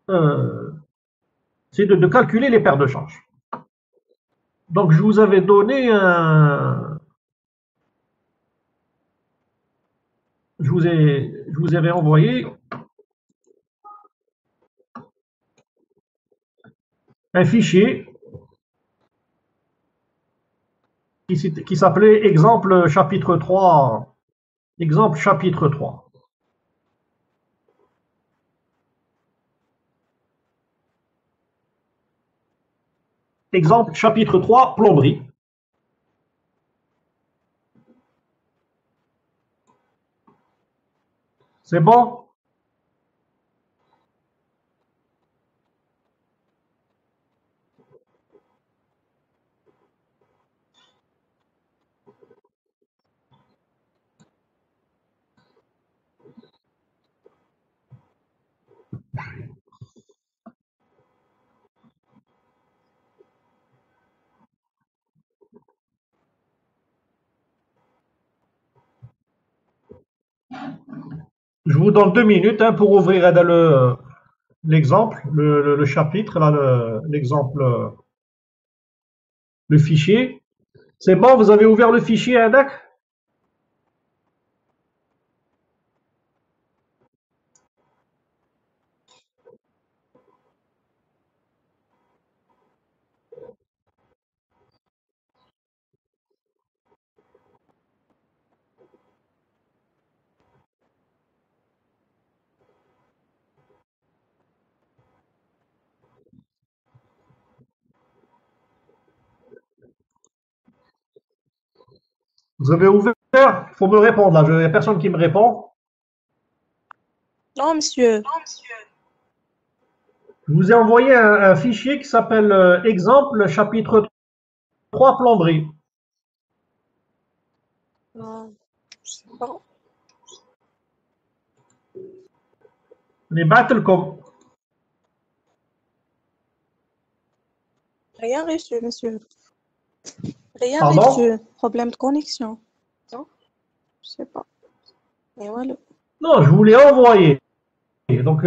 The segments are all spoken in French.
euh, c'est de calculer les paires de charges. Donc, je vous avais donné je vous avais envoyé un fichier qui s'appelait exemple chapitre 3. Exemple chapitre 3. Exemple chapitre 3, plomberie. C'est bon? Je vous donne 2 minutes pour ouvrir l'exemple, le chapitre, l'exemple, le fichier. C'est bon, vous avez ouvert le fichier, Index? Vous avez ouvert? Il faut me répondre là, il n'y a personne qui me répond. Non, monsieur. Je vous ai envoyé un fichier qui s'appelle exemple chapitre 3 plomberie. Non, je sais pas. Les Battlecom. Rien reçu, monsieur. Rien Pardon? reçu. Problème de connexion. Non, je sais pas. Et voilà. Non, je vous l'ai envoyé. Donc,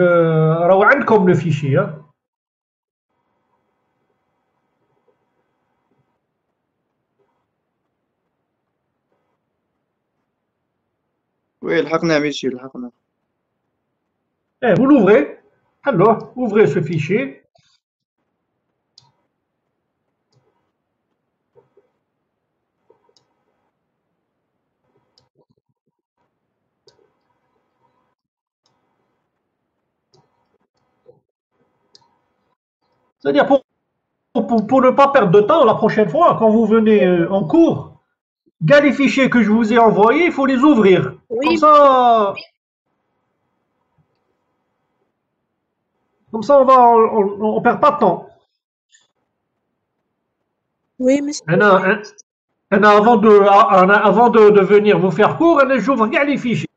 comme le fichier. Hein. Oui, الحقنا ماشي الحقنا. Vous l'ouvrez. Alors, ouvrez ce fichier. C'est-à-dire pour ne pas perdre de temps la prochaine fois, quand vous venez en cours, gars, les fichiers que je vous ai envoyés, il faut les ouvrir. Oui, Comme ça on perd pas de temps. oui, monsieur. Avant de venir vous faire cours, j'ouvre gars les fichiers.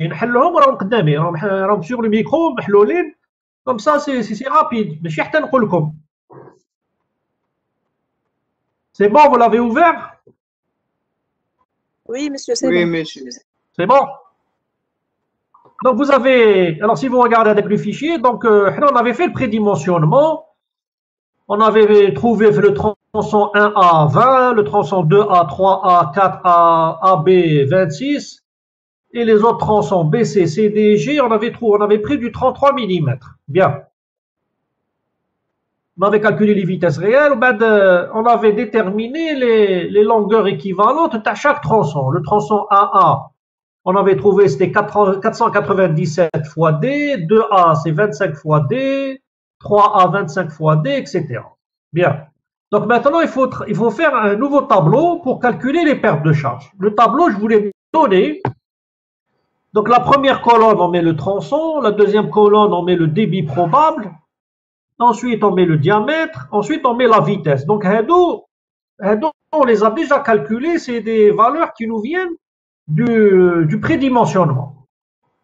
نحلهم راهم قدامي راهم sur le micro محلولين. Comme ça c'est rapide. ماشي حتى نقول لكم. C'est bon, vous l'avez ouvert? Oui, monsieur, c'est Oui bon. ماشي. C'est bon? Donc vous avez, alors si vous regardez avec le fichier, donc on avait fait le prédimensionnement, on avait trouvé le tronçon 1A 20, le tronçon 2A 3A 4A AB 26 et les autres tronçons BC, CD et G, on avait pris du 33 mm. Bien. On avait calculé les vitesses réelles, on avait déterminé les longueurs équivalentes à chaque tronçon. Le tronçon AA, on avait trouvé c'était 497 fois D, 2A c'est 25 fois D, 3A 25 fois D, etc. Bien. Donc maintenant, il faut faire un nouveau tableau pour calculer les pertes de charge. Le tableau, je vous l'ai donné. Donc la première colonne, on met le tronçon. La deuxième colonne, on met le débit probable. Ensuite, on met le diamètre. Ensuite, on met la vitesse. Donc, on les a déjà calculés. C'est des valeurs qui nous viennent du prédimensionnement.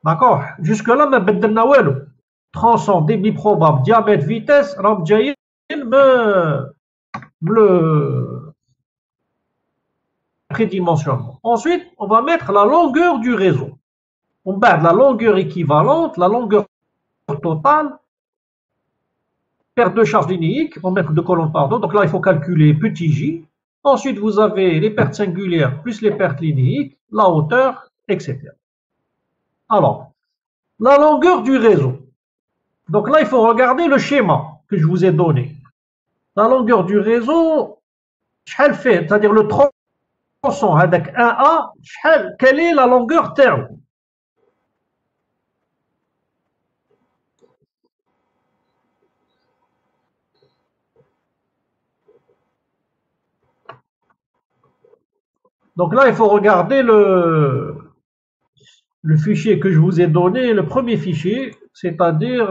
D'accord? Jusque-là, ما بدلنا والو. Tronçon, débit probable, diamètre, vitesse, راهم جايين le prédimensionnement. Ensuite, on va mettre la longueur du réseau. On bat la longueur équivalente, la longueur totale, perte de charge linéique, en mètres de colonne, pardon. Donc là, il faut calculer petit j. Ensuite, vous avez les pertes singulières plus les pertes linéiques, la hauteur, etc. Alors, la longueur du réseau. Donc là, il faut regarder le schéma que je vous ai donné. La longueur du réseau, c'est-à-dire le tronçon avec 1A, quelle est la longueur terme? Donc là, il faut regarder le fichier que je vous ai donné, le premier fichier, c'est-à-dire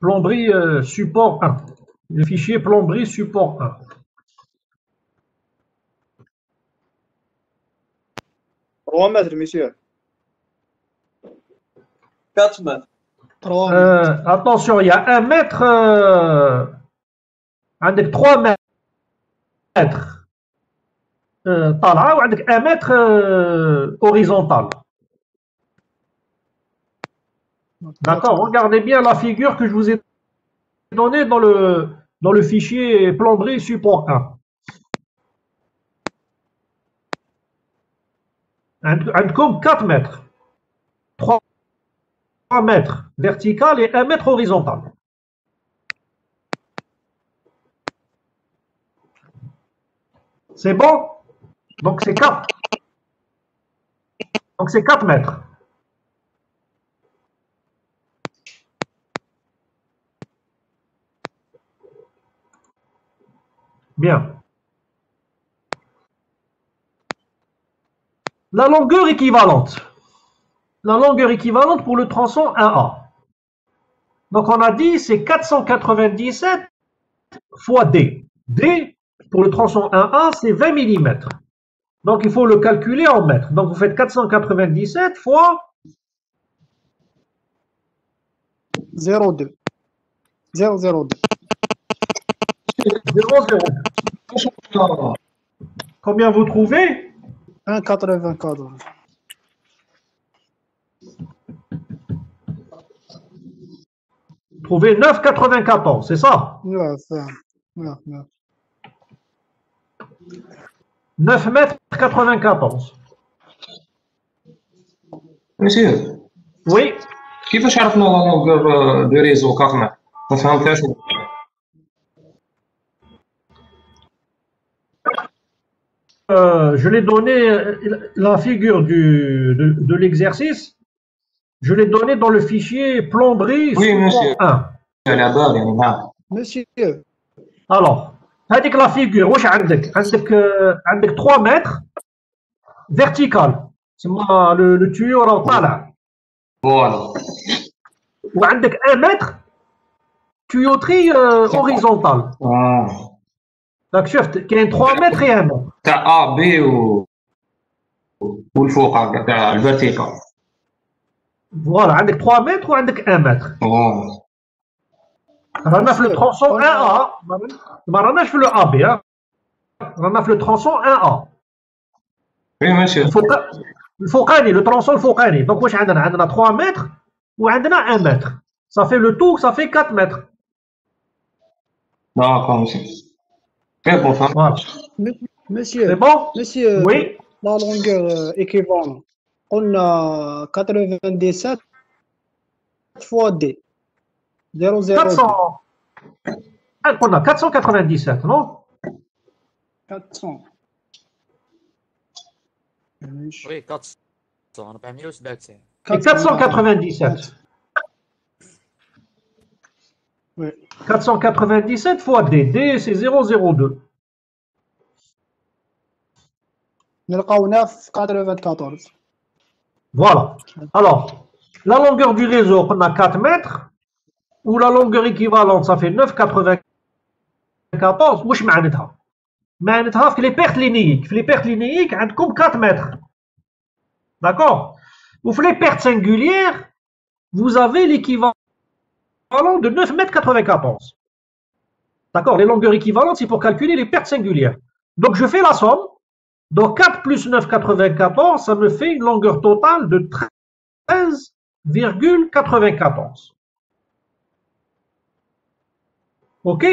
plomberie support 1. Le fichier plomberie support 1. 3 mètres, monsieur. 4 mètres. Attention, il y a 1 mètre, avec 3 mètres. طالعه وعندك 1 mètre horizontal. D'accord, regardez bien la figure que je vous ai donnée dans le fichier plomberie support 1. عندكم 4 mètres. 3 mètres vertical et 1 mètre horizontal. C'est bon? Donc c'est 4. Donc c'est 4 mètres. Bien. La longueur équivalente. La longueur équivalente pour le tronçon 1A. Donc on a dit c'est 497 fois D. D pour le tronçon 1A c'est 20 mm. Donc il faut le calculer en mètres. Donc vous faites 497 fois 0,2. 0,02. 0,02. Combien vous trouvez? 1,94. Trouvez 9,94, c'est ça? Ouais, ça. Ouais, ouais. 9 mètres 94. مسير Oui. كيفاش عرفنا لا لونغور دو ريزو 4 متر؟ ما فهمتهاش. Je l'ai donné, la figure de l'exercice, je l'ai donné dans le fichier plomberie Oui, monsieur. support 1. على بالي يعني نعم. Monsieur, Alors, هذيك la figure واش عندك 3 mètres vertical. تسمى le tuyau راه طالع. فوالا. وعندك 1 mètre tuyauterie horizontale. داك شفت كاين 3 متر et 1 mètre. تاع ا بي والفوق تاع الفيرتيكال. فوالا عندك 3 متر وعندك 1 متر. فوالا. رانا في الترونسون 1A ما راناش في لو ا بي رانا في الترونسون 1A. وي مسير. الفوقاني لو ترونسون الفوقاني. دونك واش عندنا 3 متر وعندنا 1 متر. صافي لو تو صافي 4 متر. داكور مسير. C'est bon, ça Voilà. monsieur, C'est bon? monsieur, Oui. la longueur équivalente, on a 97 fois D. 0,02. 400. On a 497, non? 400. Oui, 400. 497. Et 497. Oui. 497 fois D. D, c'est 0,02. نلقاونا في 94. Voilà. Alors, la longueur du réseau, on a 4 mètres, ou la longueur équivalente, ça fait 9,94. واش معناتها؟ معناتها في les pertes linéiques. في les pertes linéiques, عندكم 4 mètres. D'accord? Ou في les pertes singulières, vous avez l'équivalent de 9,94 m. D'accord? Les longueurs équivalentes, c'est pour calculer les pertes singulières. Donc, je fais la somme. Donc, 4 plus 9,94, ça me fait une longueur totale de 13,94. OK?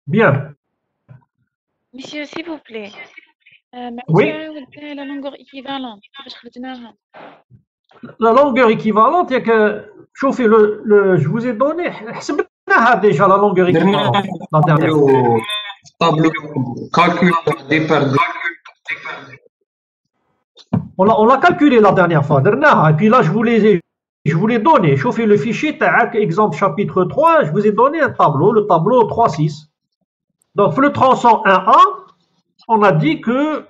Bien. Monsieur, s'il vous plaît. Oui. La longueur équivalente. La longueur équivalente, il y a que. Chauffez je vous ai donné. Déjà la longueur équivalente. La dernière fois. Tableau calcul des paires. On l'a calculé la dernière fois. Et puis là, je vous l'ai donné. Chauffez le fichier, exemple chapitre 3, je vous ai donné un tableau, le tableau 3,6. Donc, le tronçon 1A, on a dit que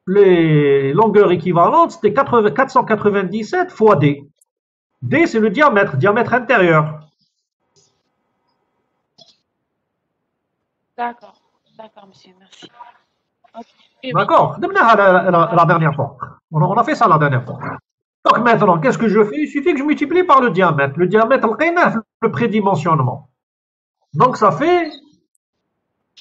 les longueurs équivalentes, c'était 497 fois D. D, c'est le diamètre intérieur. D'accord, monsieur, merci. Okay. D'accord, la dernière fois. On a fait ça la dernière fois. Donc maintenant, qu'est-ce que je fais? Il suffit que je multiplie par le diamètre. Le diamètre, le prédimensionnement. Donc ça fait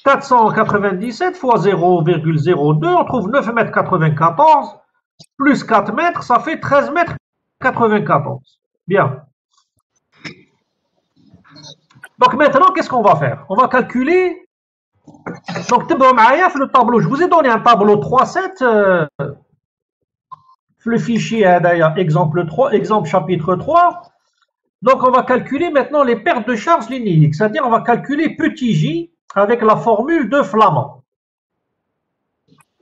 497 fois 0,02, on trouve 9 mètres 94, plus 4 mètres, ça fait 13 mètres 94. Bien. Donc maintenant, qu'est-ce qu'on va faire? On va calculer. Donc, le tableau, je vous ai donné un tableau 3,7. Le fichier, d'ailleurs, exemple chapitre 3. Donc, on va calculer maintenant les pertes de charge linéiques, c'est-à-dire on va calculer petit j avec la formule de Flamand.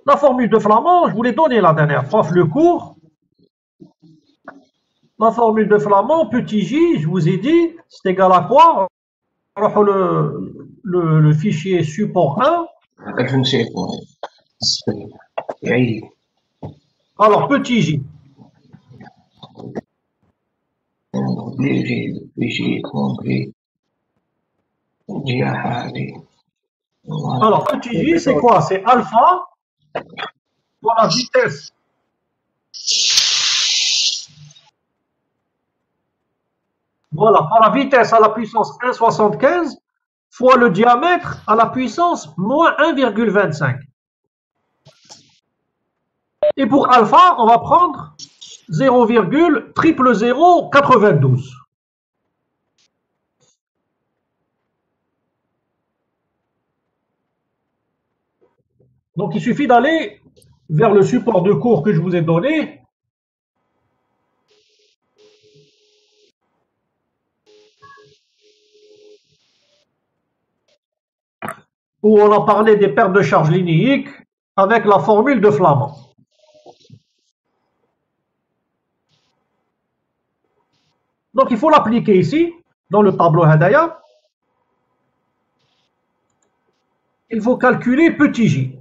La formule de Flamand, je vous l'ai donnée la dernière fois, le cours. La formule de Flamand, petit j, je vous ai dit, c'est égal à quoi? Le fichier support 1. Alors, petit j. Alors, petit j, c'est quoi? C'est alpha pour la vitesse. Voilà, par la vitesse à la puissance 1,75 fois le diamètre à la puissance moins 1,25. Et pour alpha, on va prendre 0,00092. Donc il suffit d'aller vers le support de cours que je vous ai donné. Où on a parlé des pertes de charge linéiques avec la formule de Flamand. Donc il faut l'appliquer ici, dans le tableau Hadaya. Il faut calculer petit j.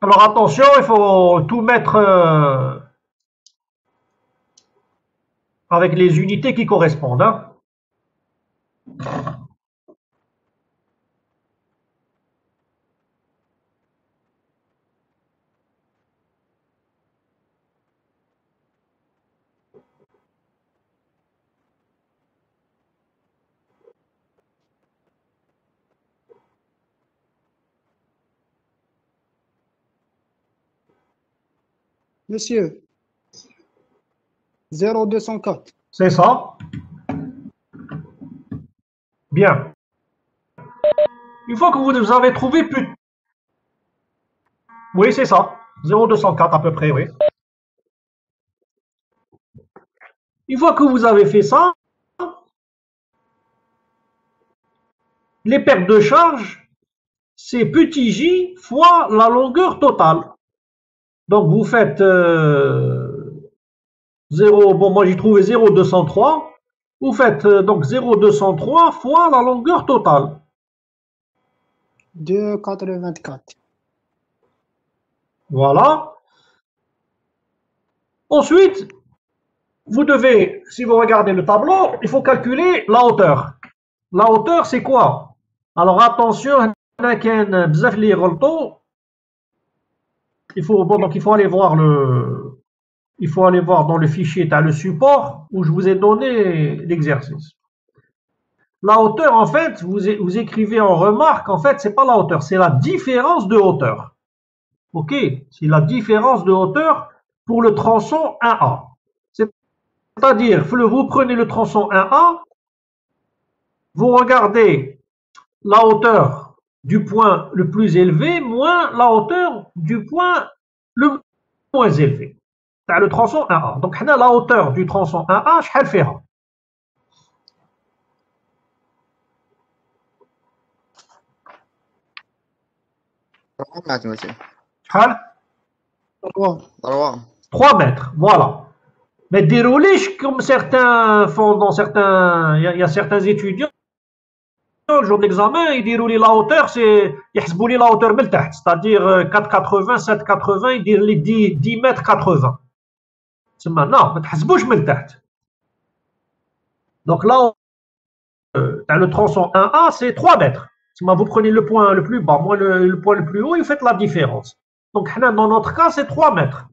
Alors attention, il faut tout mettre avec les unités qui correspondent. Hein. Monsieur, 0,204. C'est ça. Bien. Une fois que vous avez trouvé plus... Oui, c'est ça. 0,204 à peu près, oui. Une fois que vous avez fait ça, les pertes de charge, c'est petit j fois la longueur totale. Donc vous faites 0, bon moi j'ai trouvé 0,203. Vous faites donc 0,203 fois la longueur totale. 2,84. Voilà. Ensuite, vous devez, si vous regardez le tableau, il faut calculer la hauteur. La hauteur, c'est quoi? Alors attention, il faut aller voir dans le fichier, tu as le support où je vous ai donné l'exercice. La hauteur, en fait, vous écrivez en remarque, en fait, c'est pas la hauteur, c'est la différence de hauteur. Ok, c'est la différence de hauteur pour le tronçon 1A. C'est-à-dire, vous prenez le tronçon 1A, vous regardez la hauteur du point le plus élevé moins la hauteur du point le moins élevé. C'est le tronçon 1A. Donc, la hauteur du tronçon 1A, شحال فيها؟ شحال؟ 3 mètres, voilà. Mais déroulez comme certains font dans certains, il y a certains étudiants, le jour de l'examen, ils déroulent la hauteur, c'est, ils la hauteur من تحت, c'est-à-dire 4,80, 7,80, ils disent les 10 mètres 80. C'est maintenant, ما تحسبوش من تحت. Donc là, le tronçon 1A, c'est 3 mètres. Vous prenez le point le plus bas, moins le point le plus haut, et vous faites la différence. Donc, dans notre cas, c'est 3 mètres.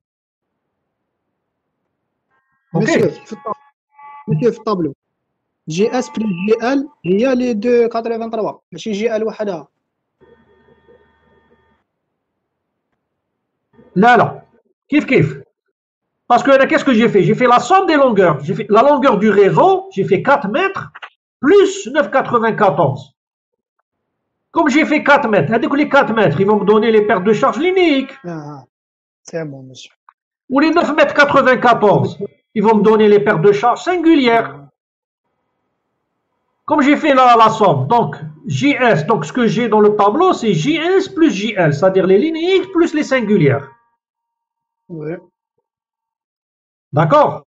Monsieur, في الطابلو جي اس بلس جي ال هي لي 2.83 ماشي جي ال وحدها. لا كيف parce que qu'est-ce que j'ai fait? J'ai fait la somme des longueurs. J'ai fait la longueur du réseau, j'ai fait 4 mètres plus 9,94. Comme j'ai fait 4 mètres, les 4 mètres, ils vont me donner les pertes de charge linéiques. C'est bon, monsieur. Ou les 9 mètres 94, ils vont me donner les pertes de charge singulières. Comme j'ai fait la somme, donc JS, donc ce que j'ai dans le tableau, c'est JS plus JL, c'est-à-dire les linéiques plus les singulières. Oui. D'accord?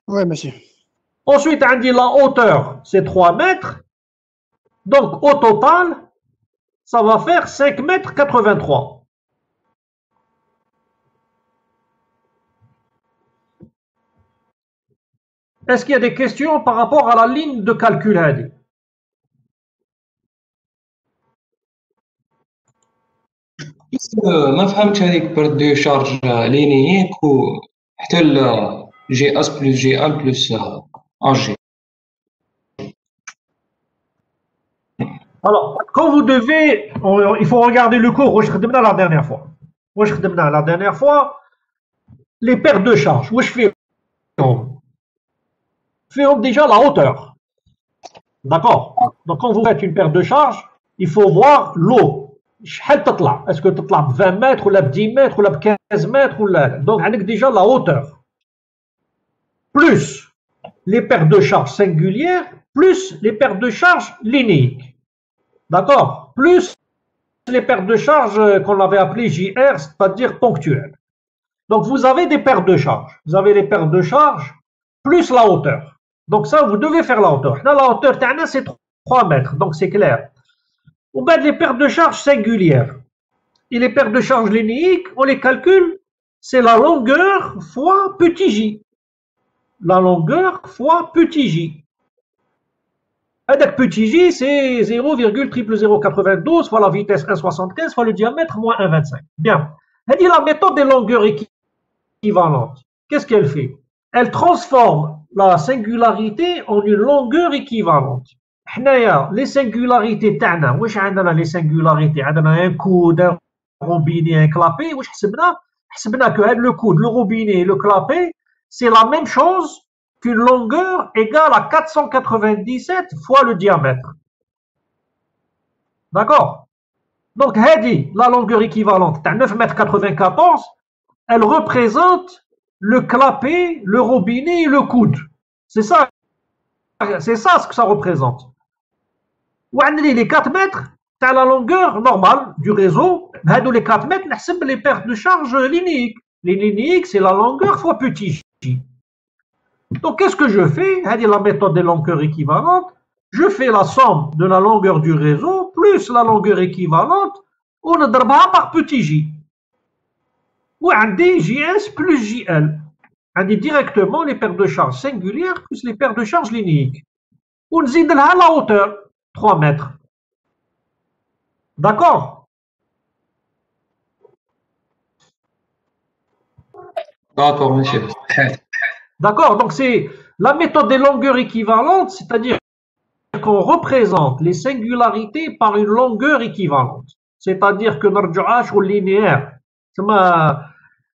Oui, monsieur. Ensuite, on dit la hauteur, c'est 3 mètres. Donc, au total, ça va faire 5 mètres 83. Est-ce qu'il y a des questions par rapport à la ligne de calcul هذه? ما فهمت هذيك برد دو شارج لينييك وحتى جي اس بلس جي ال بلس ان جي. Alors, quand vous devez, il faut regarder le cours. La dernière fois. La dernière fois, les pertes de charge. Où je fais déjà la hauteur. D'accord? Donc, quand vous faites une perte de charge, il faut voir l'eau. Est-ce que tu as 20 mètres, ou 10 mètres, ou 15 mètres, ou là. Donc, on a déjà la hauteur. Plus les pertes de charge singulières, plus les pertes de charge linéiques. D'accord? Plus les pertes de charge qu'on avait appelées JR, c'est-à-dire ponctuelles. Donc, vous avez des pertes de charge. Vous avez les pertes de charge plus la hauteur. Donc, ça, vous devez faire la hauteur. Là, la hauteur, c'est 3 mètres. Donc, c'est clair. On met les pertes de charge singulières. Et les pertes de charge linéiques, on les calcule, c'est la longueur fois petit j. La longueur fois petit j. Avec petit j, c'est 0,00092 fois la vitesse 1,75 fois le diamètre moins 1,25. Bien. Elle dit la méthode des longueurs équivalentes. Qu'est-ce qu'elle fait? Elle transforme la singularité en une longueur équivalente. Les singularités تاعنا واش عندنا les singularités عندنا un coude, un robinet, un clapet واش حسبنا que le coude, le robinet et le clapet c'est la même chose qu'une longueur égale à 497 fois le diamètre. D'accord? Donc la longueur équivalente à 9,94 m, elle représente le clapet, le robinet et le coude. C'est ça ce que ça représente. Les 4 mètres, tu as la longueur normale du réseau. Les 4 mètres, on les pertes de charge linéiques. Les linéiques, c'est la longueur fois petit j. Donc, qu'est-ce que je fais? La méthode des longueurs équivalentes. Je fais la somme de la longueur du réseau plus la longueur équivalente. On ضربها par petit j. Ou on dit JS plus JL. On dit directement les pertes de charge singulières plus les pertes de charge linéiques. On zide la hauteur. 3 mètres. D'accord? D'accord, monsieur. D'accord, donc c'est La méthode des longueurs équivalentes, c'est-à-dire qu'on représente les singularités par une longueur équivalente. C'est-à-dire que نرجعهاش au linéaire.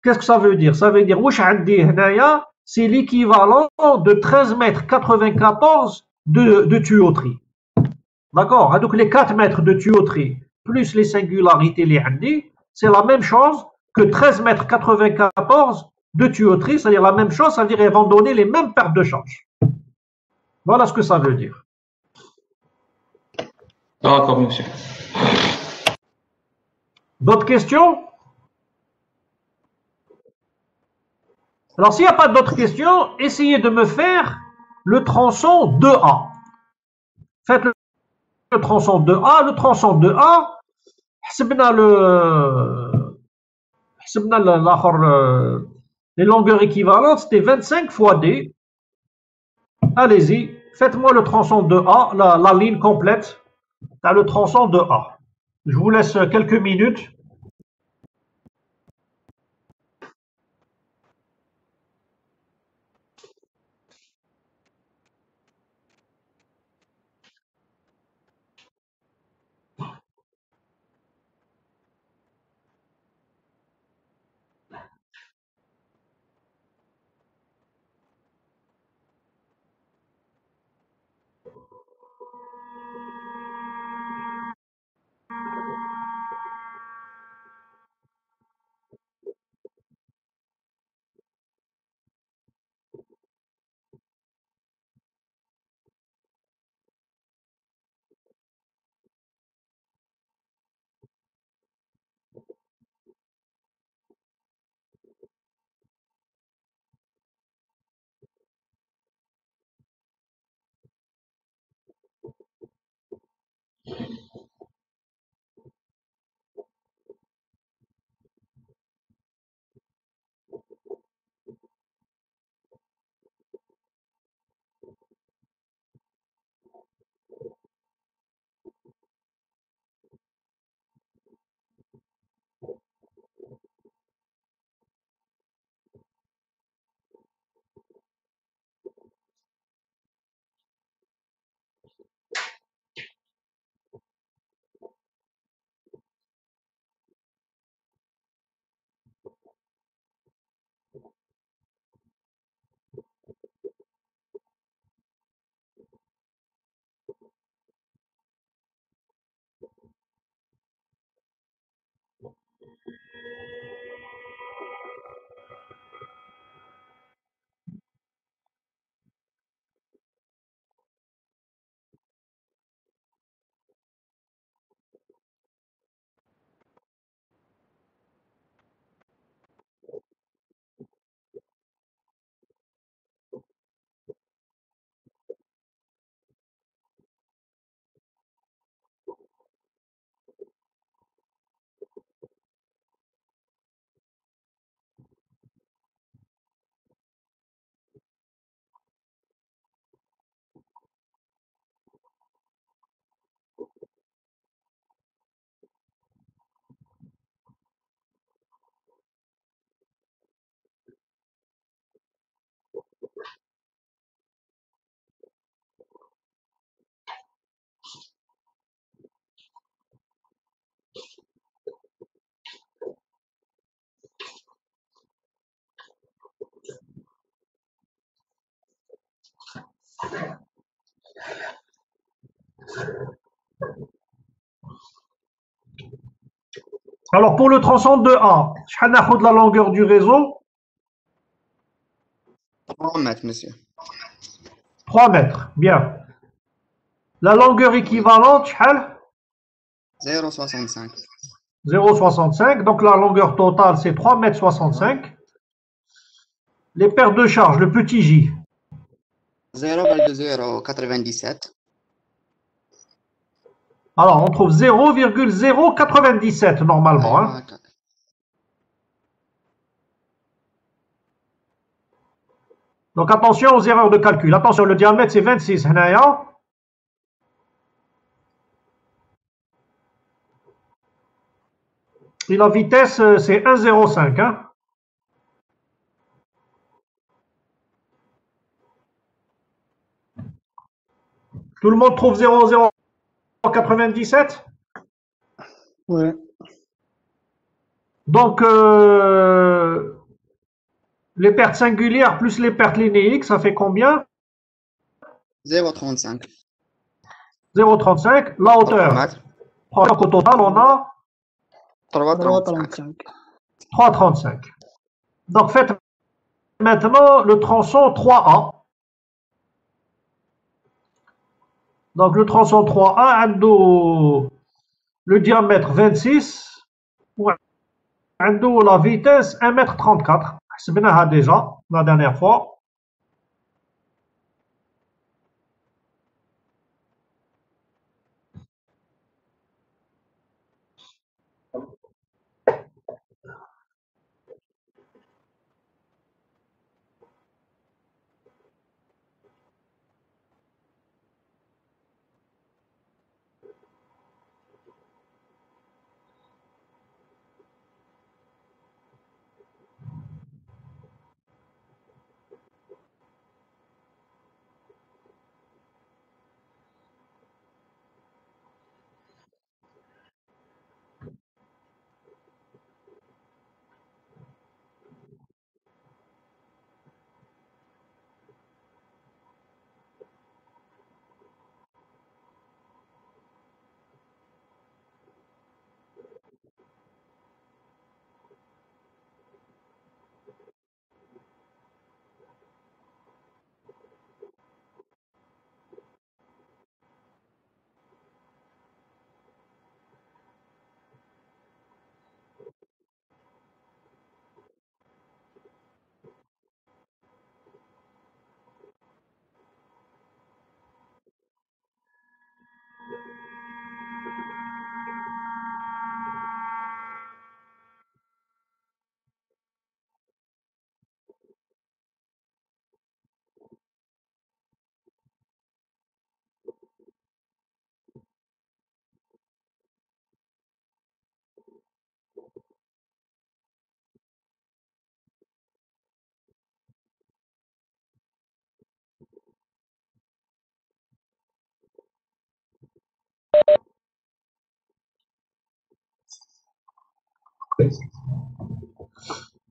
Qu'est-ce que ça veut dire? Ça veut dire واش عندي هنايا c'est l'équivalent de 13 mètres 94 de tuyauterie. D'accord? Donc les 4 mètres de tuyauterie plus les singularités les عندي, c'est la même chose que 13 mètres 94 de tuyauterie, c'est-à-dire la même chose, c'est-à-dire ils vont donner les mêmes pertes de charge. Voilà ce que ça veut dire. D'accord, monsieur. D'autres questions? Alors, s'il n'y a pas d'autres questions, essayez de me faire le tronçon 2A. Faites le tronçon 2A. Le tronçon 2A, les longueurs équivalentes, c'était 25 fois D. Allez-y, faites-moi le tronçon 2A, la ligne complète. T'as le tronçon 2A. Je vous laisse quelques minutes. Alors, pour le tronçon 2A, je vais la longueur du réseau. 3 mètres, monsieur. 3 mètres, bien. La longueur équivalente, 0,65. 0,65. Donc, la longueur totale, c'est 3 mètres 65. Les pertes de charge, le petit J. 0,097. Alors, on trouve 0,097 normalement. Hein. Donc, attention aux erreurs de calcul. Attention, le diamètre, c'est 26. Et la vitesse, c'est 1,05. Hein. Tout le monde trouve 0,097? Ouais. Donc, les pertes singulières plus les pertes linéiques, ça fait combien? 0,35. 0,35. La 3 hauteur. mètres. Donc, au total, on a 3,35. 3,35. 3,35. Donc, faites maintenant le tronçon 3A. Donc, le tronçon 3A a le diamètre 26 ou la vitesse 1,34 m. حسبناها déjà la dernière fois.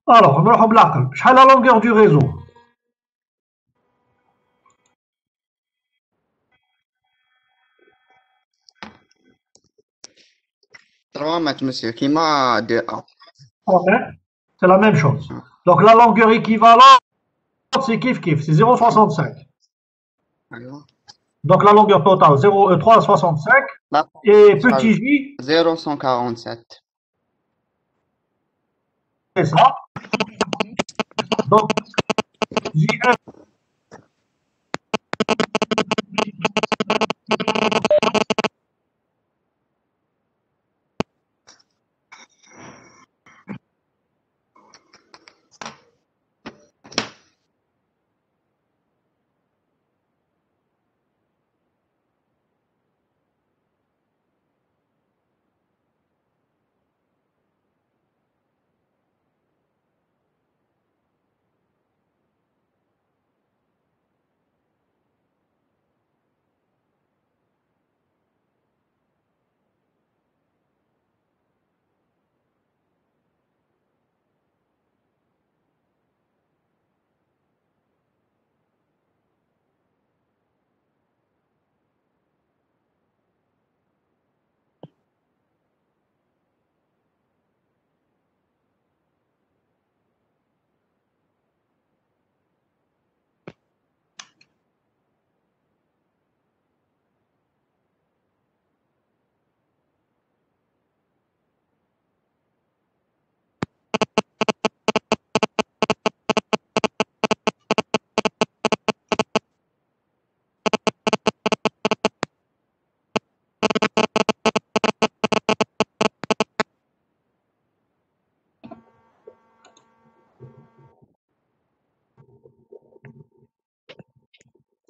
Alors, نروحوا بالعقل. شحال la longueur du réseau? 3 mètres, monsieur. Kima 2A. Ok. C'est la même chose. Donc, la longueur équivalente, c'est kiff, c'est 0,65. Alors, Donc, la longueur totale, 3,65. là, Et petit j, 0,147. c'est ça. Donc, J1,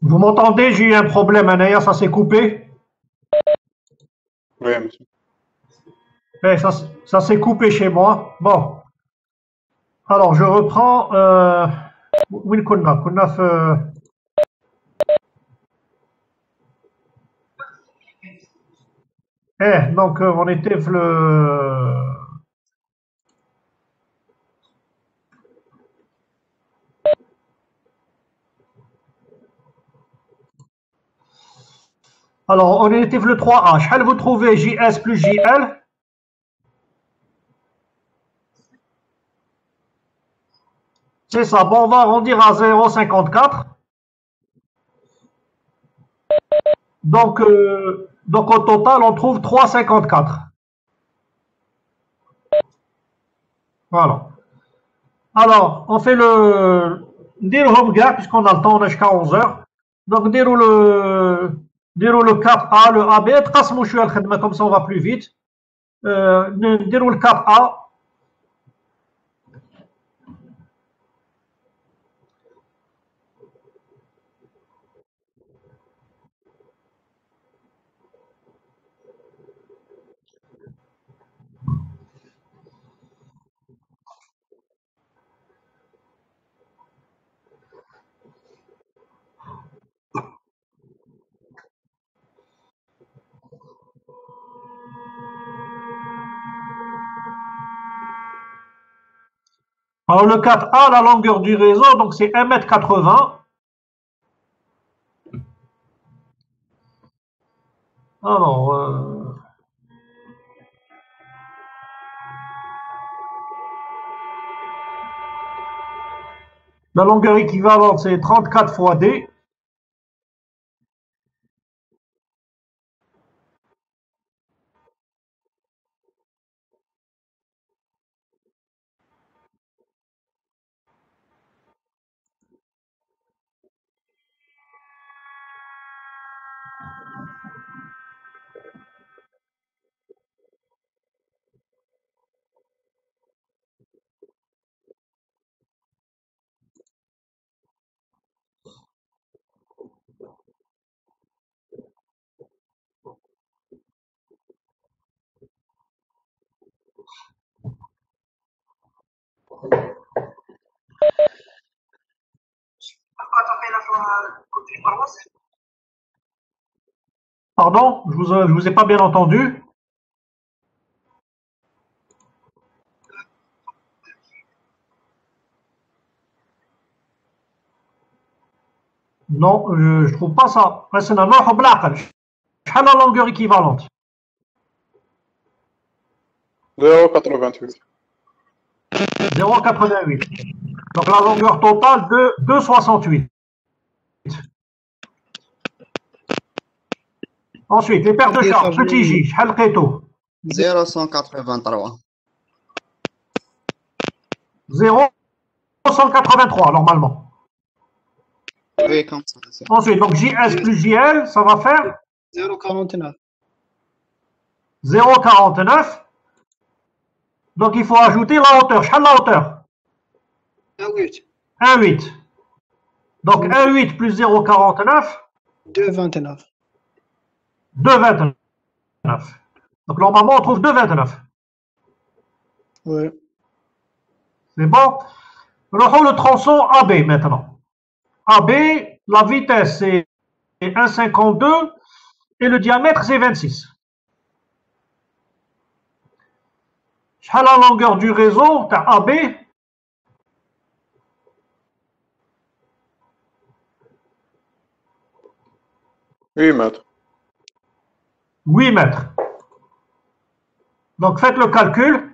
vous m'entendez? J'ai eu un problème, Anaya, ça s'est coupé. Oui, monsieur. Ça s'est coupé chez moi. Bon, alors je reprends. وين كنا في Donc on était le. Alors, on était le 3A. Quel vous trouvez JS plus JL? C'est ça. Bon, on va arrondir à 0,54. Donc, au total, on trouve 3,54. Voilà. Alors, on fait le home gap, puisqu'on a le temps, on est jusqu'à 11 heures. Donc, le cap A, le AB, comme ça on va plus vite. Le cap A. Alors le 4A, la longueur du réseau, donc c'est 1,80 m. Alors, la longueur équivalente, c'est 34 fois D. Pardon, je vous ai pas bien entendu. Non, je trouve pas ça. C'est la longueur équivalente. 0,88. 0,88. Donc la longueur totale de 2,68. Ensuite, les paires de charges, petit j, halqeto. 0,183. 0,183 normalement. Oui, comme ça. Ensuite, donc JS plus JL, ça va faire 0,49. 0,49. Donc il faut ajouter la hauteur. Quelle la hauteur? 1,8. 1,8. Donc 1,8 plus 0,49. 2,29. 2,29. Donc normalement on trouve 2,29. Oui. C'est bon. Le tronçon AB maintenant. AB, la vitesse c'est 1,52 et le diamètre c'est 26. Quelle la longueur du réseau de AB? Oui, maître. 8 mètres. Donc faites le calcul.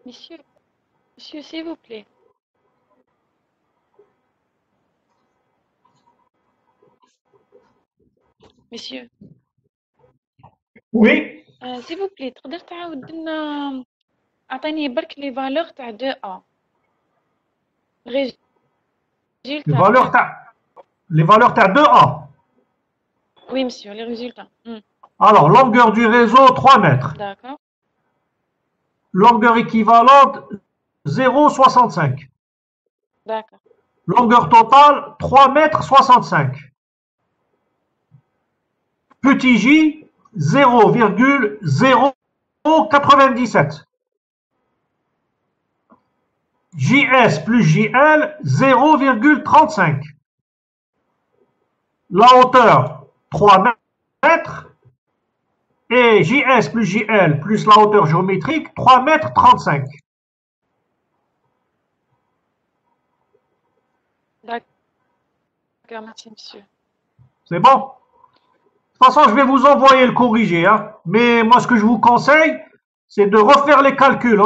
Monsieur, monsieur, s'il vous plaît. Monsieur, Oui. s'il vous plaît, تقدر تعاود لنا أعطيني برك لي فالور تاع 2A. Les valeurs تاع 2A. Oui, monsieur, les résultats. Alors, longueur du réseau, 3 mètres. D'accord. longueur équivalente 0,65. D'accord. Longueur totale 3,65 m. Petit j 0,097. JS plus JL 0,35. La hauteur 3 mètres. Et JS plus JL plus la hauteur géométrique 3,35 m. D'accord, merci monsieur. C'est bon? De toute façon, je vais vous envoyer le corrigé. Hein. Mais moi, ce que je vous conseille, c'est de refaire les calculs.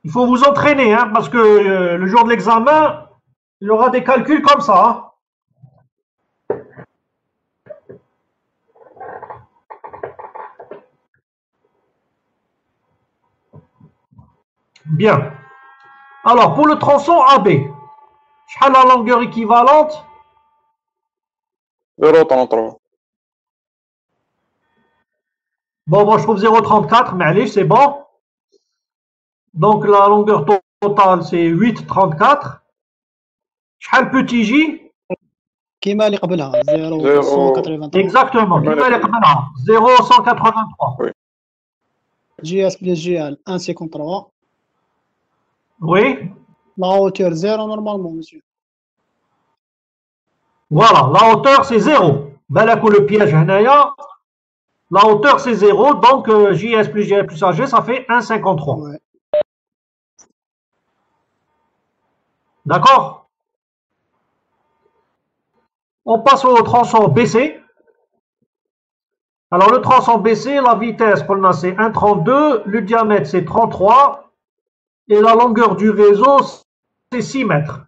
Il faut vous entraîner, hein, parce que le jour de l'examen, il y aura des calculs comme ça. Hein. Bien. Alors, pour le tronçon AB, quelle est la longueur équivalente? 0,33. Bon, moi je trouve 0,34, mais allez, c'est bon. Donc la longueur totale, c'est 8,34. شحال petit j? كيما اللي قبلها 0.183. Exactement, كيما اللي قبلها 0,183. جي اس بلس جي ال 1.53. Oui, La hauteur 0 normalement, monsieur. voilà, la hauteur c'est 0. بالك le piège هنايا. La hauteur c'est 0, donc JS plus JL plus AG, ça fait 1,53. Ouais. D'accord? On passe au tronçon BC. Alors le tronçon BC, la vitesse pour le c'est 1,32, le diamètre c'est 33 et la longueur du réseau c'est 6 mètres.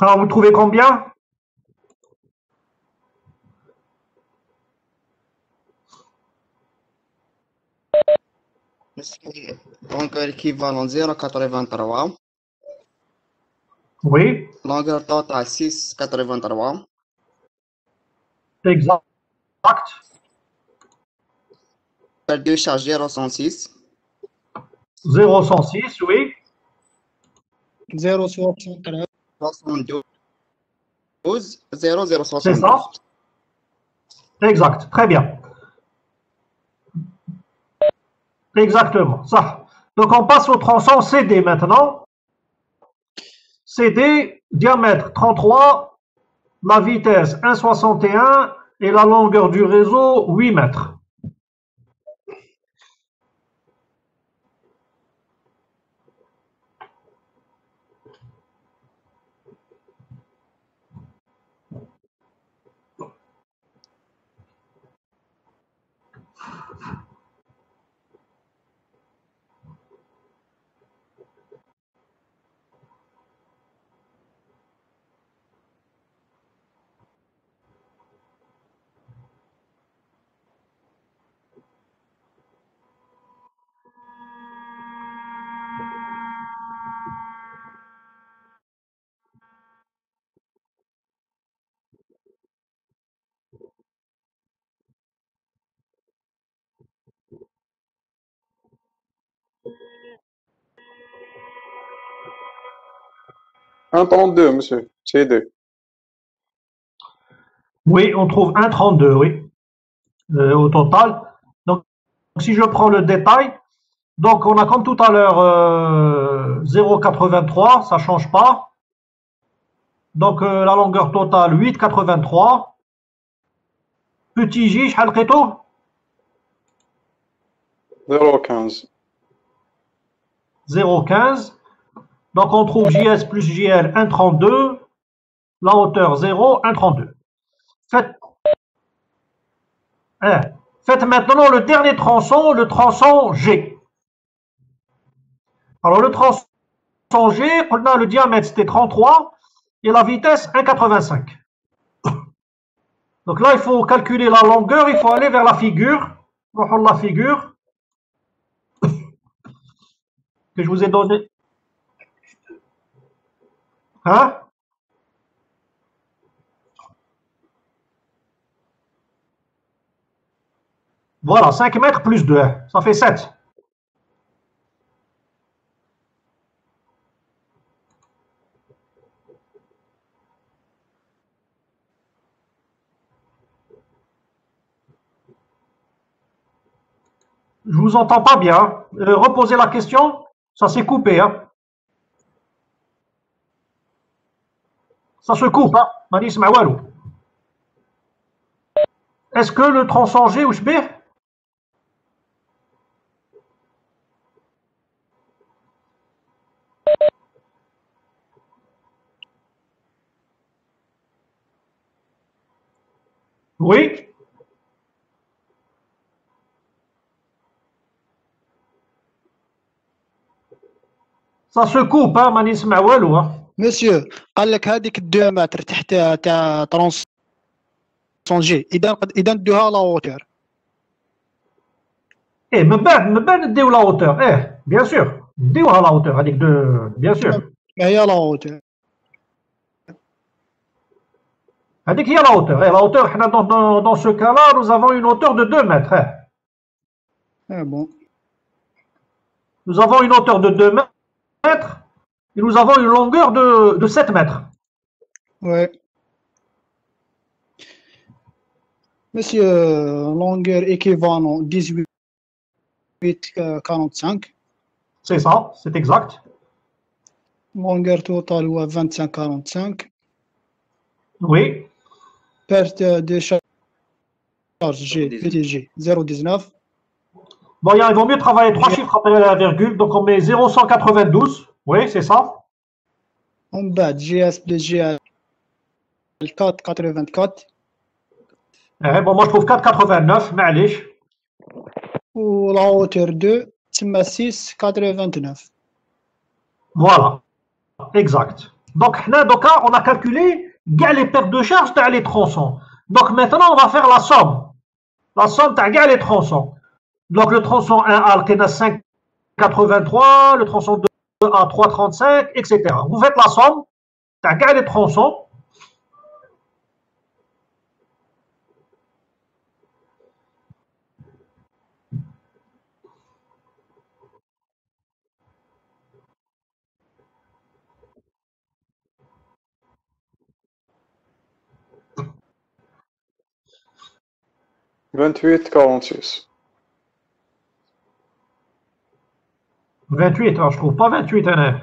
Alors vous trouvez combien? Longueur équivalente 0,83. Oui, Longueur totale 6,83. exact. Perdu charge 0,106. 0,106, oui. 0.73. 72. C'est 0,072. ça. Exact, très bien. Exactement, ça. Donc on passe au tronçon CD maintenant. CD, diamètre 33, la vitesse 1,61 et la longueur du réseau 8 mètres. Un 32, monsieur. CD. Oui, on trouve 1,32, oui, au total. Donc, si je prends le détail, donc on a comme tout à l'heure 0,83, ça ne change pas. Donc la longueur totale 8,83. Petit j, شحال لقيتو 0,15. 0,15. Donc on trouve JS plus JL 1,32. La hauteur 0, 1,32. Faites maintenant le dernier tronçon, le tronçon G. Alors le tronçon G, on a le diamètre c'était 33 et la vitesse 1,85. Donc là il faut calculer la longueur, il faut aller vers la figure. La figure que je vous ai donnée. Hein? Voilà, 5 mètres plus 2, ça fait 7. Je vous entends pas bien. Reposez la question. Ça s'est coupé. Hein. Ça se coupe. Hein. Est-ce que le tronçon G ou B? Oui. Ça se coupe, hein, ما نسمع والو. مسيو قال لك هذيك 2 متر تحت تاع ترونسون جي اذا ندوها لا هوتور. ايه من بعد نديو لا هوتور. ايه بيان سور نديوها لا هوتور هذيك دو بيان سور. هي لا هوتور. هذيك هي لا هوتور. ايه لا هوتور حنا dans ce cas-là nous avons une hauteur de 2 mètres. Ah bon. Nous avons une hauteur de 2 mètres et nous avons une longueur de 7 mètres. Ouais. Monsieur, longueur équivalent 18,45. C'est ça, c'est exact. Longueur totale 25,45. Oui. Perte de charge G, petit G, 0,19. Bon, il vaut mieux travailler 3 chiffres après la virgule, donc on met 0,192. Oui, c'est ça. En bas, GS plus GL 4,84. Bon, moi je trouve 4,89, معليش. Ou la hauteur 2, c'est 6,89. Voilà, exact. Donc, on a calculé les pertes de charge dans les tronçons. Donc maintenant, on va faire la somme. La somme de les tronçons. Donc le tronçon 1A, qui est 5,83, le tronçon 2A, 3,35, etc. Vous faites la somme de les tronçons. Vingt-huit 46. 28, alors je trouve pas 28, hein.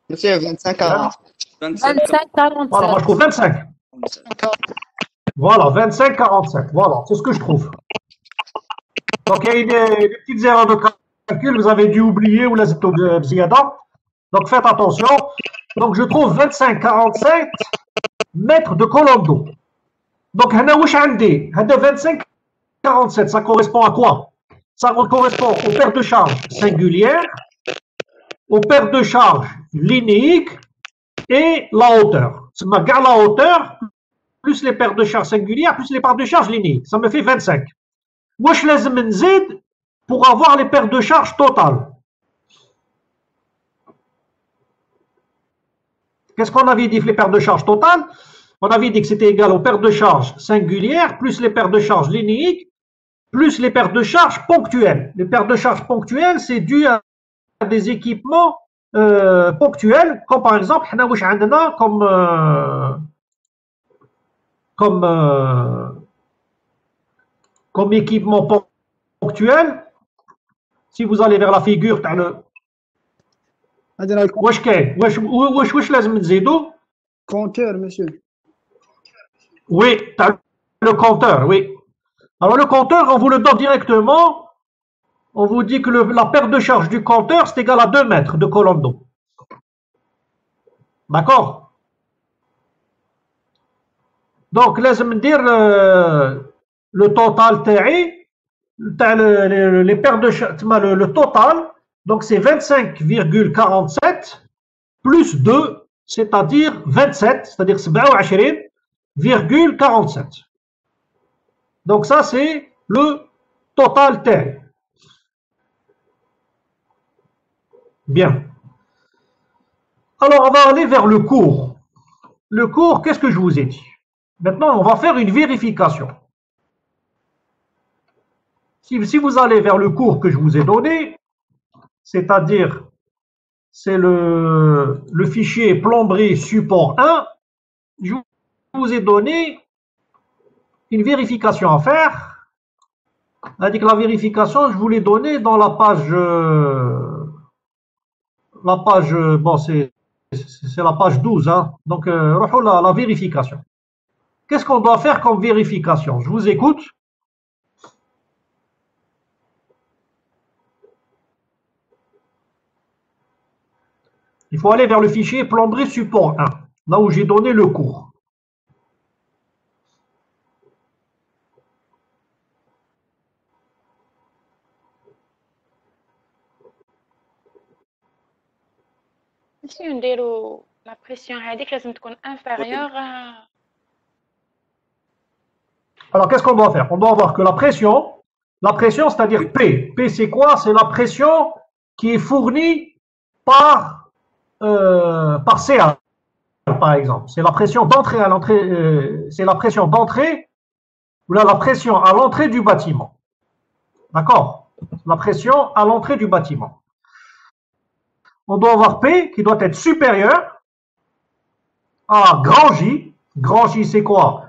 Monsieur, 25-40. 25-47. Voilà, moi je trouve 25. Voilà, 25-47. Voilà, c'est ce que je trouve. Donc il y a des petites erreurs de calcul, vous avez dû oublier ou les bziada. Donc faites attention. Donc je trouve 25-47 mètres de colonne d'eau. Donc 25-47, ça correspond à quoi? Ça correspond aux paires de charges singulières, aux paires de charges linéiques et la hauteur. C'est la hauteur plus les paires de charges singulières plus les paires de charges linéiques. Ça me fait 25. Wesh lazem nzid pour avoir les paires de charges totales. Qu'est-ce qu'on avait dit les paires de charges totales? On avait dit que c'était égal aux paires de charges singulières plus les paires de charges linéiques plus les paires de charges ponctuelles. Les paires de charges ponctuelles, c'est dû à des équipements ponctuels, comme par exemple, comme équipement ponctuel. Si vous allez vers la figure, t'as le واش كاين واش لازم نزيدو compteur, monsieur. Oui, t'as le compteur, oui. Alors le compteur, on vous le donne directement. On vous dit que la paire de charge du compteur, c'est égal à 2 mètres de colonne d'eau. D'accord? Donc, لازم ندير le total تاعي تاع les paires de charge, le total, donc c'est 25,47 plus 2, c'est-à-dire 27, c'est-à-dire 27,47. Donc ça, c'est le total تاعي. Bien. Alors, on va aller vers le cours. Le cours, qu'est-ce que je vous ai dit? Maintenant, on va faire une vérification. Si vous allez vers le cours que je vous ai donné, c'est-à-dire, c'est le fichier plomberie support 1, je vous ai donné une vérification à faire. C'est-à-dire que la vérification, je vous l'ai donnée dans la page, bon, c'est la page 12, hein. Donc, la vérification. Qu'est-ce qu'on doit faire comme vérification? Je vous écoute. Il faut aller vers le fichier plomberie support 1, là où j'ai donné le cours. Si نديرو la pression هذيك لازم تكون inférieure à... Alors, qu'est-ce qu'on doit faire? On doit voir que la pression, c'est-à-dire P. P, c'est quoi? C'est la pression qui est fournie par CA, par exemple. C'est la pression d'entrée à l'entrée, c'est la pression d'entrée ou là, la pression à l'entrée du bâtiment. D'accord? La pression à l'entrée du bâtiment. On doit avoir P qui doit être supérieur à grand J. Grand J, c'est quoi?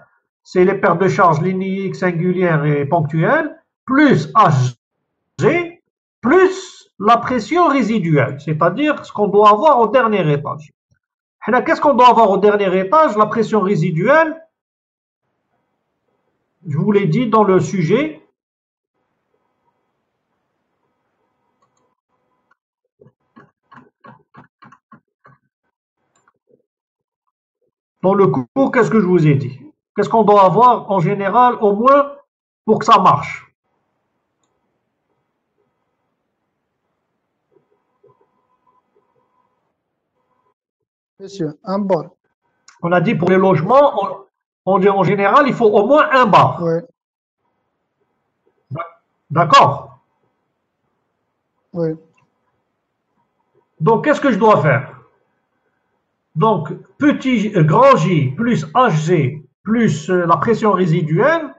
C'est les paires de charges linéiques, singulières et ponctuelles, plus HG, plus la pression résiduelle, c'est-à-dire ce qu'on doit avoir au dernier étage. Qu'est-ce qu'on doit avoir au dernier étage? La pression résiduelle, je vous l'ai dit dans le sujet. Dans le cours, qu'est-ce que je vous ai dit? Qu'est-ce qu'on doit avoir en général au moins pour que ça marche? Monsieur, un bar. On a dit pour les logements, en général, il faut au moins un bar. Oui. D'accord? Oui. Donc, qu'est-ce que je dois faire? Donc, grand J plus HG plus la pression résiduelle,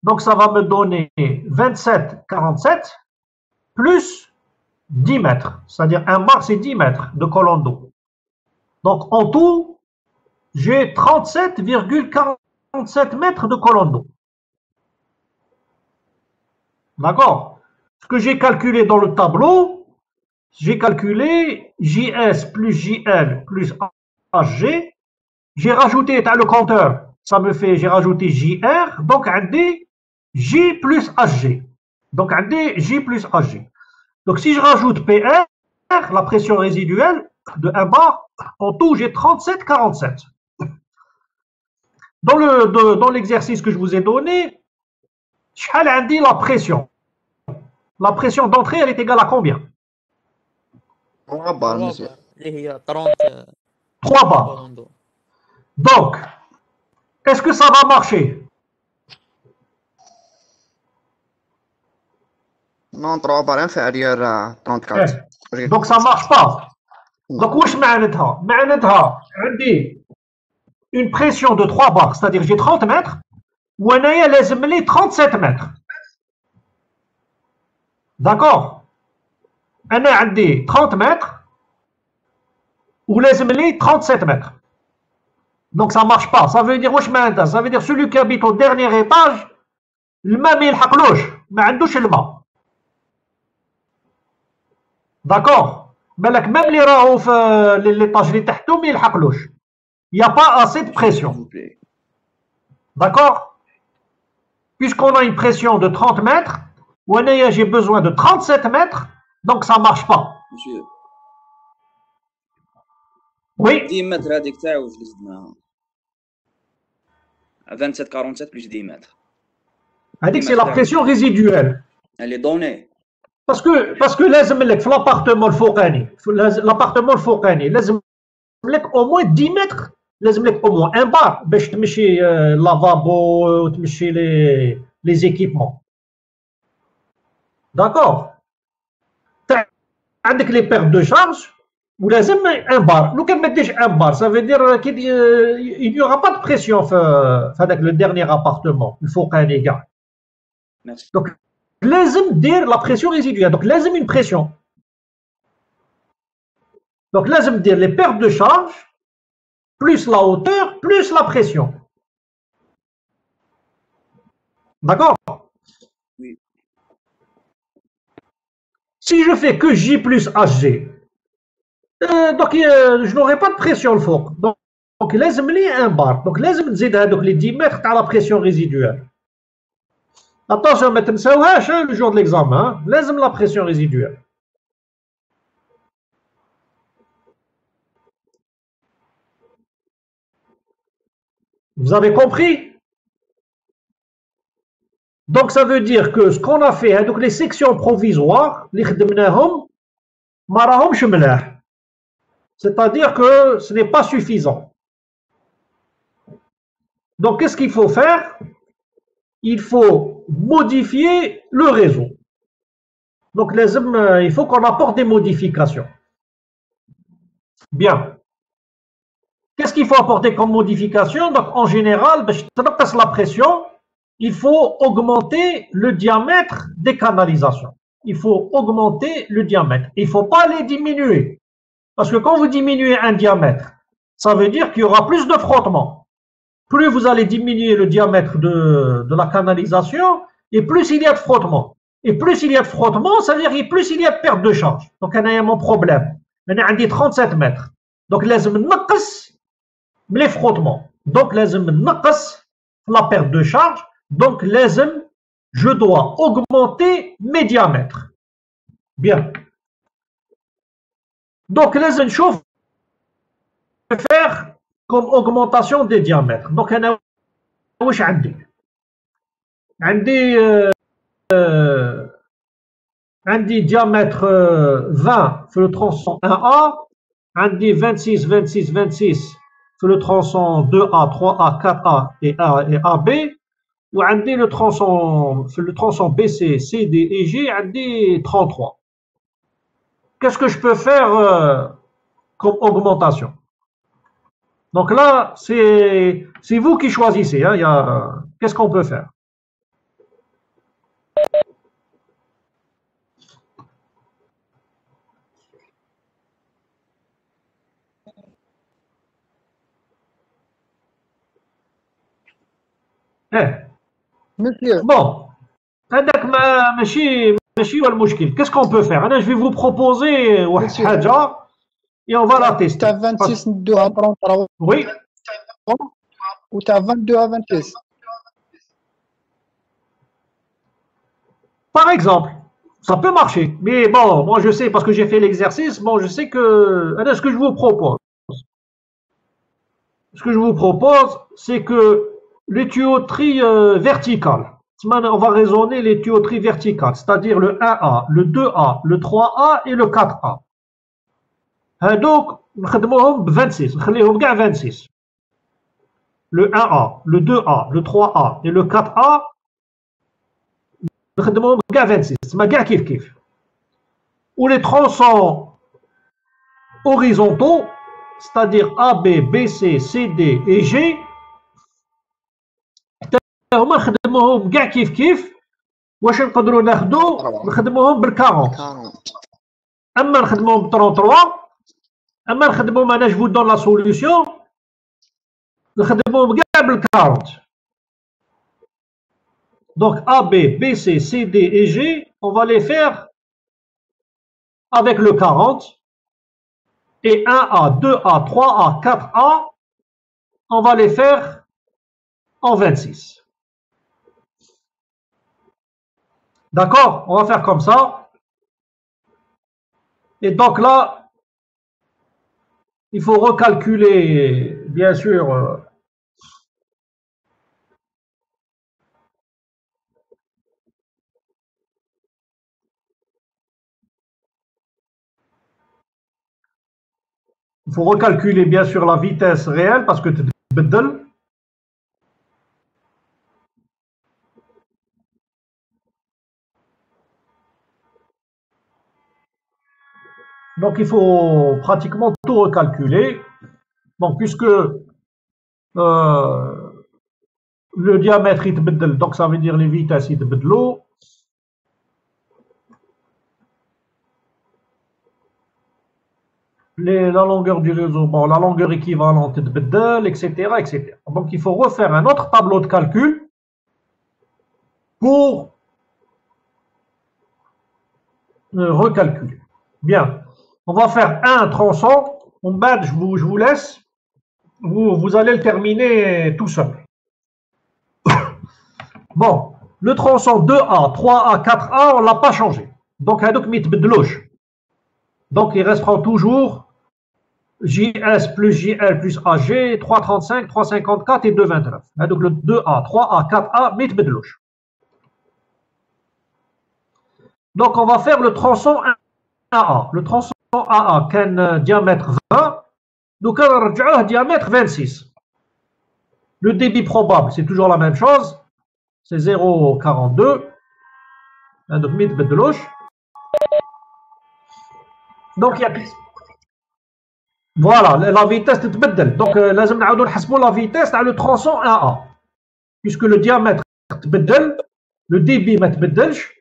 donc ça va me donner 27,47 plus 10 mètres. C'est-à-dire un bar, c'est 10 mètres de colonne d'eau. Donc en tout, j'ai 37,47 mètres de colonne d'eau. D'accord? Ce que j'ai calculé dans le tableau, j'ai calculé JS plus JL plus HG. J'ai rajouté le compteur. Ça me fait, j'ai rajouté JR. Donc, un D, J plus HG. Donc, un D, J plus HG. Donc, si je rajoute PR, la pression résiduelle de 1 bar, en tout, j'ai 37,47. Dans l'exercice que je vous ai donné, شحال عندي la pression. La pression d'entrée, elle est égale à combien? 3 بار monsieur. اللي هي 30 3 bars. Donc, est-ce que ça va marcher? Non, 3 بار inférieur à 34. Donc, ça ne marche pas. Donc, واش معناتها؟ معناتها عندي une pression de 3 bars, c'est-à-dire j'ai 30 mètres, وانايا لازم لي 37 mètres. D'accord? انا عندي 30 mètres ولازم لي 37 mètres. Donc ça marche pas. Ça veut dire واش معناتها؟ Ça veut dire celui qui habite au dernier étage الماء ما يلحقلوش، ما عندوش الماء. D'accord? بالك même اللي راهو في l'étage اللي تحته ما يلحقلوش. Il n'y a pas assez de pression. D'accord? Puisqu'on a une pression de 30 mètres, j'ai besoin de 37 mètres, donc ça ne marche pas. Monsieur. Oui. 10 mètres هذيك تاع واش زدناها 27,47 plus 10 mètres. C'est la pression résiduelle. Elle est donnée. Parce que لازم لك في l'appartement الفوقاني لازم لك au moins 10 mètres. لازم لك au moins un bar باش تمشي لافابو وتمشي les équipements. D'accord? عندك les pertes de charge ولازم un bar. لو كان ما ديرش un bar, ça veut dire qu'il n'y aura pas de pression في هذاك le dernier appartement الفوقاني كاع. Donc لازم دير la pression résiduelle. Donc لازم une pression. Donc لازم دير les pertes de charge plus la hauteur, plus la pression. D'accord? Oui. Si je fais que J plus HG, donc je n'aurai pas de pression le fond. Donc لازم لي un bar. Donc لازم نزيد هذوك les 10 mètres تاع la pression résiduelle. Attention, ما تنساوهاش le jour de l'examen. لازم la pression résiduelle. Vous avez compris? Donc ça veut dire que ce qu'on a fait, donc les sections provisoires, c'est-à-dire que ce n'est pas suffisant. Donc qu'est-ce qu'il faut faire? Il faut modifier le réseau. Donc il faut qu'on apporte des modifications. Bien. Qu'est-ce qu'il faut apporter comme modification? Donc, en général, la pression, il faut augmenter le diamètre des canalisations. Il faut augmenter le diamètre. Il ne faut pas les diminuer. Parce que quand vous diminuez un diamètre, ça veut dire qu'il y aura plus de frottement. Plus vous allez diminuer le diamètre de la canalisation, et plus il y a de frottement. Et plus il y a de frottement, ça veut dire plus il y a de perte de charge. Donc, on a mon problème. On a 37 mètres. Donc, لازم نقص les frottements. Donc, لازم نقص la perte de charge. Donc, لازم, je dois augmenter mes diamètres. Bien. Donc, لازم نشوف faire comme augmentation des diamètres. Donc, أنا واش عندي؟ عندي diamètre 20 في le tronçon 1A, عندي 26, 26, 26 في le tronçon 2A, 3A, 4A et AB, ou عندي le tronçon BC, CD et G, عندي 33. Qu'est-ce que je peux faire comme augmentation? Donc là, c'est vous qui choisissez. Hein, qu'est-ce qu'on peut faire? Monsieur, Bon, هذاك ماشي هو المشكل. Qu'est-ce qu'on peut faire? Je vais vous proposer واحد Monsieur. حاجة et on va la tester. t'as 26 ندوها 33 Oui, ou t'as 22 à 26. par exemple, ça peut marcher. Mais bon, moi je sais parce que j'ai fait l'exercice. Bon, je sais que ce que je vous propose, c'est que les tuyauteries verticales. On va raisonner les tuyauteries verticales, c'est-à-dire le 1A, le 2A, le 3A et le 4A. هادوك نخدموهم ب 26 نخليهم كاع 26. Le 1A, le 2A, le 3A et le 4A نخدموهم كاع 26 تسمى كاع كيف. Ou les tronçons horizontaux, c'est-à-dire AB, BC, CD et G, هما نخدموهم كاع كيف. واش نقدروا نخدموهم بال 40. 40. اما نخدموهم ب 33. اما نخدموهم انا جو vous donne la solution نخدموهم كاع بال 40. Donc AB, BC, CD et G, on va les faire avec le 40. Et 1A, 2A, 3A, 4A, on va les faire en 26. D'accord? On va faire comme ça. Et donc là, il faut recalculer, bien sûr, il faut recalculer bien sûr la vitesse réelle parce que tu تبدل. Donc il faut pratiquement tout recalculer. Donc puisque le diamètre il تبدل, donc ça veut dire les vitesses يتبدلوا. La longueur du réseau, bon, la longueur équivalente de Bedel, etc., etc. Donc, il faut refaire un autre tableau de calcul pour recalculer. Bien, on va faire un tronçon. Je vous laisse. Vous allez le terminer tout seul. Bon, le tronçon 2A, 3A, 4A, on ne l'a pas changé. Donc, il restera toujours JS plus JL plus AG, 335, 354 et 229. Donc le 2A, 3A, 4A, mitbedlouch. Donc on va faire le tronçon 1A. Le tronçon AA, qui a un diamètre 20, donc on va un diamètre 26. Le débit probable, c'est toujours la même chose, c'est 0,42. Donc mitbedlouch. Donc il y a voilà, la vitesse تتبدل. Donc لازم نعاودو نحسبوا la vitesse تاع le tronçon 1A. Puisque le diamètre تبدل, le débit ما تبدلش.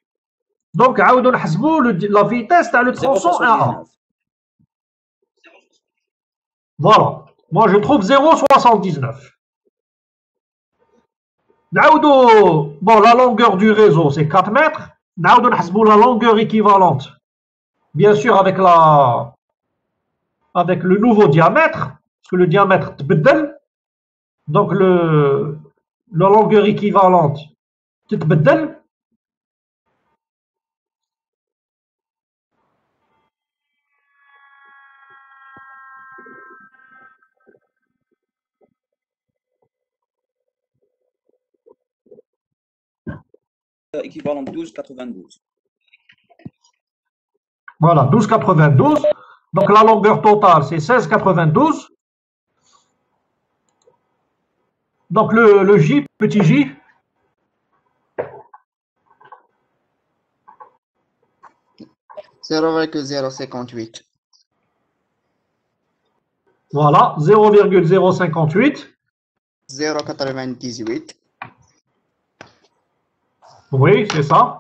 Donc عاودو نحسبوا la vitesse تاع le tronçon 1A. Voilà. Moi je trouve 0,79. نعاودو bon la longueur du réseau c'est 4 mètres. نعاودو نحسبوا la longueur équivalente. Bien sûr avec le nouveau diamètre, parce que le diamètre تبدل, donc la longueur équivalente تتبدل. Équivalent 12,92. Voilà, 12,92. Donc la longueur totale, c'est 16,92. Donc le J, petit J. $0,058. Voilà, 0,058. 0,98. Oui, c'est ça.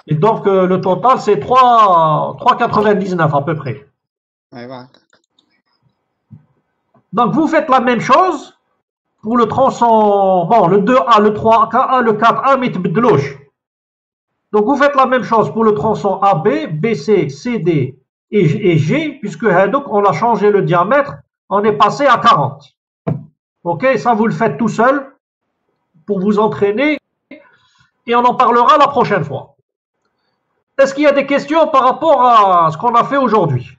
Et donc le total, c'est 3,99 à peu près. Ouais, ouais. Donc vous faites la même chose pour le tronçon, bon, le 2A, le 3A, le 4A, mais تبدلوش. Donc vous faites la même chose pour le tronçon AB, BC, CD et G, puisque donc on a changé le diamètre, on est passé à 40. Ok, ça vous le faites tout seul pour vous entraîner et on en parlera la prochaine fois. Est-ce qu'il y a des questions par rapport à ce qu'on a fait aujourd'hui?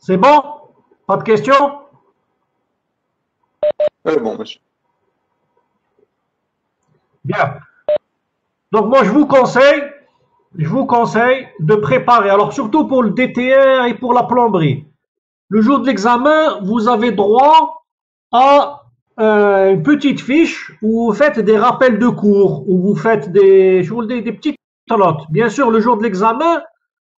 C'est bon? Pas de questions? C'est bon, monsieur. Bien. Donc moi je vous conseille de préparer, alors surtout pour le DTR et pour la plomberie. Le jour de l'examen, vous avez droit à une petite fiche où vous faites des rappels de cours, où vous faites des petites notes. Bien sûr, le jour de l'examen,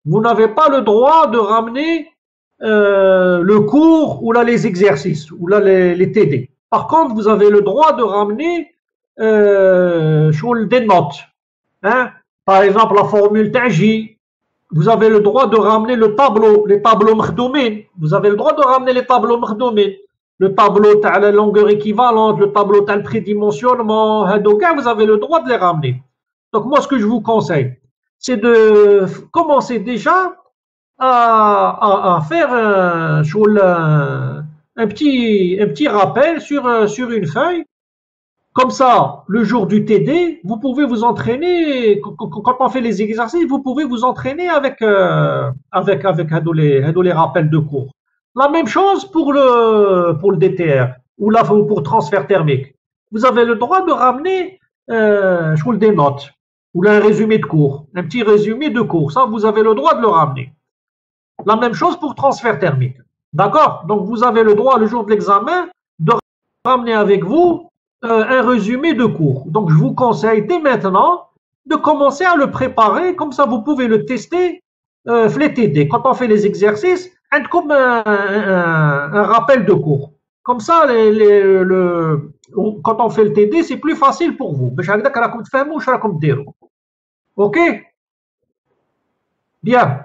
vous n'avez pas le droit de ramener le cours ou là les exercices ou là les TD. Par contre, vous avez le droit de ramener des notes. Hein? Par exemple, la formule TAJ, vous avez le droit de ramener le tableau, les tableaux مخدومين. Vous avez le droit de ramener les tableaux مخدومين. Le tableau de la longueur équivalente, le tableau de prédimensionnement, vous avez le droit de les ramener. Donc moi, ce que je vous conseille, c'est de commencer déjà à faire un petit rappel sur une feuille. Comme ça, le jour du TD, vous pouvez vous entraîner, quand on fait les exercices, vous pouvez vous entraîner avec les rappels de cours. La même chose pour le DTR, ou là pour transfert thermique. Vous avez le droit de ramener des notes, ou là un résumé de cours, un petit résumé de cours. Ça, vous avez le droit de le ramener. La même chose pour transfert thermique. D'accord? Donc, vous avez le droit, le jour de l'examen, de ramener avec vous un résumé de cours. Donc, je vous conseille dès maintenant de commencer à le préparer. Comme ça, vous pouvez le tester les TD. Quand on fait les exercices, comme un rappel de cours. Comme ça, quand on fait le TD, c'est plus facile pour vous. Ok? Bien.